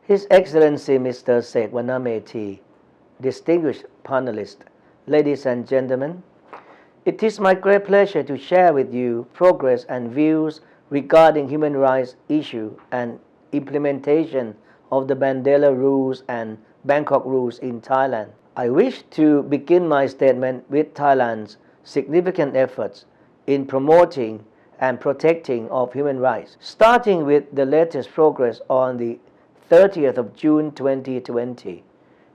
His Excellency Mr. Sekwanameti, distinguished panelists, ladies and gentlemen, it is my great pleasure to share with you progress and views regarding human rights issue and implementation of the Mandela Rules and Bangkok Rules in Thailand. I wish to begin my statement with Thailand's significant efforts in promoting and protecting of human rights, starting with the latest progress on the 30th of June 2020.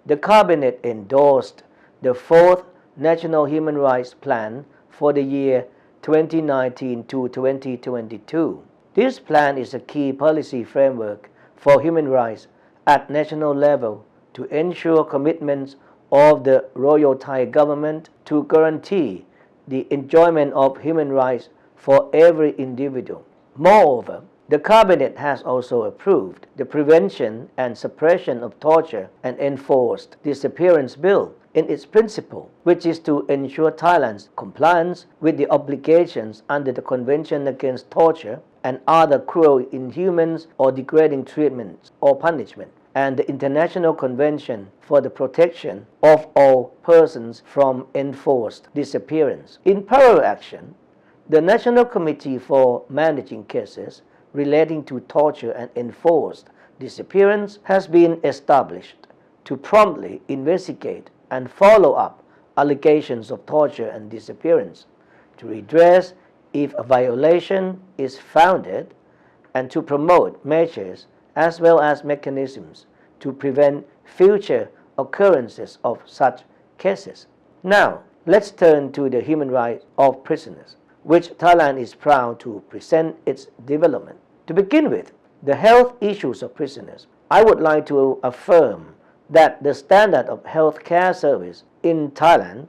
The Cabinet endorsed the 4th National Human Rights Plan for the year 2019 to 2022. This plan is a key policy framework for human rights at national level to ensure commitments of the Royal Thai government to guarantee the enjoyment of human rights for every individual. Moreover, the Cabinet has also approved the Prevention and Suppression of Torture and Enforced Disappearance Bill in its principle, which is to ensure Thailand's compliance with the obligations under the Convention Against Torture and other cruel, inhuman or degrading treatments or punishment, and the International Convention for the Protection of All Persons from Enforced Disappearance. In parallel action, the National Committee for Managing Cases relating to torture and enforced disappearance has been established to promptly investigate and follow up allegations of torture and disappearance, to redress if a violation is founded, and to promote measures as well as mechanisms to prevent future occurrences of such cases. Now, let's turn to the human rights of prisoners, which Thailand is proud to present its development. To begin with, the health issues of prisoners. I would like to affirm that the standard of health care service in Thailand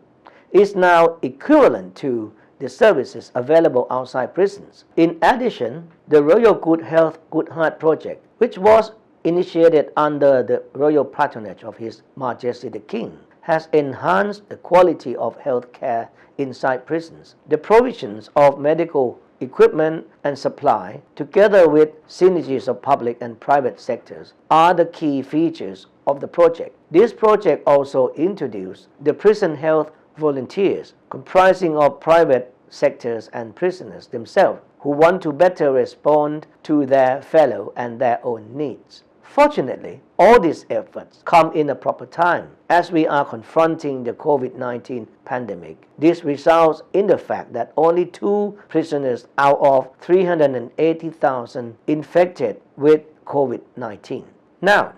is now equivalent to the services available outside prisons. In addition, the Royal Good Health Good Heart project, which was initiated under the royal patronage of His Majesty the King, has enhanced the quality of health care inside prisons. The provisions of medical equipment and supply, together with synergies of public and private sectors, are the key features of the project. This project also introduced the prison health volunteers, comprising of private sectors and prisoners themselves, who want to better respond to their fellow and their own needs. Fortunately, all these efforts come in a proper time as we are confronting the COVID-19 pandemic. This results in the fact that only 2 prisoners out of 380,000 infected with COVID-19. Now,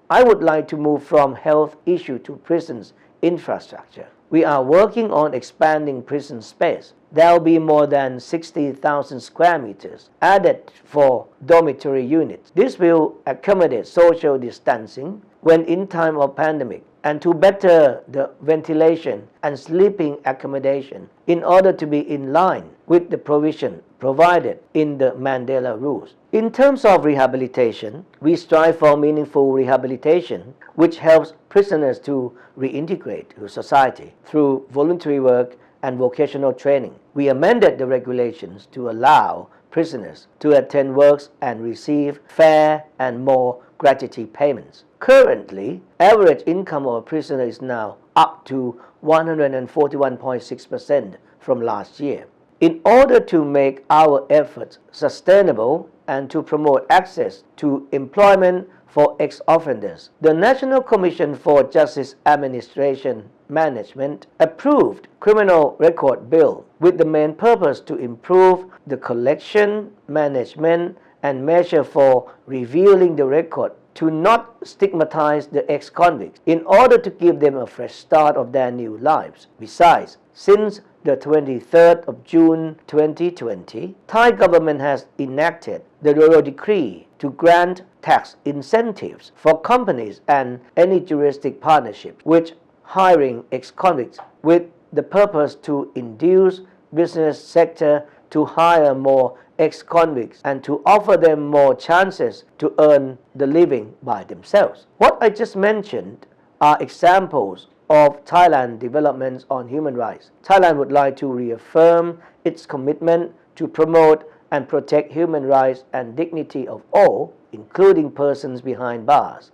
I would like to move from health issue to prisons infrastructure. We are working on expanding prison space. There will be more than 60,000 square meters added for dormitory units. This will accommodate social distancing when in time of pandemic, and to better the ventilation and sleeping accommodation in order to be in line with the provision provided in the Mandela Rules. In terms of rehabilitation, we strive for meaningful rehabilitation, which helps prisoners to reintegrate to society through voluntary work and vocational training. We amended the regulations to allow prisoners to attend works and receive fair and more gratuity payments. Currently, average income of a prisoner is now up to 141.6% from last year. In order to make our efforts sustainable and to promote access to employment for ex-offenders, the National Commission for Justice Administration Management approved Criminal Record Bill with the main purpose to improve the collection, management, and measure for revealing the record to not stigmatize the ex-convicts in order to give them a fresh start of their new lives. Besides, since the 23rd of June 2020, Thai government has enacted the royal decree to grant tax incentives for companies and any juristic partnership which hiring ex-convicts with the purpose to induce business sector to hire more ex-convicts and to offer them more chances to earn the living by themselves. What I just mentioned are examples of Thailand developments on human rights. Thailand would like to reaffirm its commitment to promote and protect human rights and dignity of all, including persons behind bars.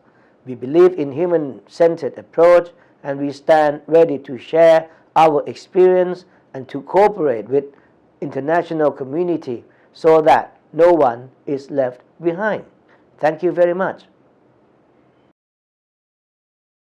We believe in human-centered approach and we stand ready to share our experience and to cooperate with international community so that no one is left behind. Thank you very much.